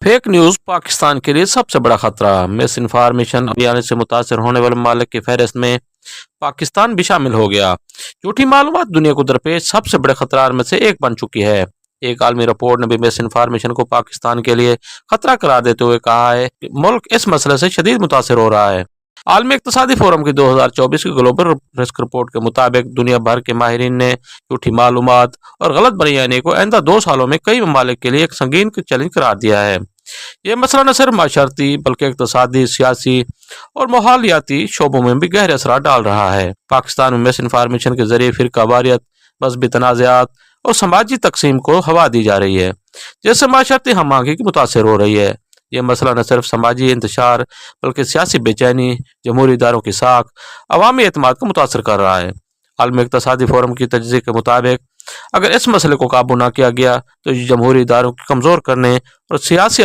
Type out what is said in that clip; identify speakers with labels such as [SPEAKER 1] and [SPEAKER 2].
[SPEAKER 1] Fake news Pakistan के लिए सबसे बड़ा खतरा। मिस इन्फॉर्मेशन अभियान से मुतासर होने वाले ममालिक की फहरिस्त में पाकिस्तान भी शामिल हो गया। झूठी मालूमात दुनिया को दरपेश सबसे बड़े खतरात में से एक बन चुकी है। एक आलमी रिपोर्ट ने भी मिस इन्फॉर्मेशन को पाकिस्तान के लिए खतरा करार देते हुए कहा है कि मुल्क इस मसले से शदीद मुतासर हो रहा है। आलमी इक्तिसादी फोरम की 2024 की ग्लोबल रिस्क रिपोर्ट के मुताबिक दुनिया भर के माहिरीन ने झूठी मालूमात और गलत बयानी को आइंदा 2 सालों में कई ममालिक के लिए एक संगीन चैलेंज करार दिया है। ये मसला न सिर्फ माशरती बल्कि इक्तिसादी, सियासी और माहौलियाती शोबों में भी गहरे असर डाल रहा है। पाकिस्तान में मिस इन्फॉर्मेशन के जरिए फिरकावारियत, मजहबी तनाज़ात और समाजी तकसीम को हवा दी जा रही है, जिससे माशरती हम आहंगी मुतासर हो रही है। यह मसला न सिर्फ समाजी इंतशार बल्कि सियासी बेचैनी, जमहूरी इदारों की साख, अवामी एतमाद को मुतासर कर रहा है। आलमी इक्तिसादी फोरम की तजज़िये के मुताबिक अगर इस मसले को काबू न किया गया तो जमहूरी इदारों को कमज़ोर करने और सियासी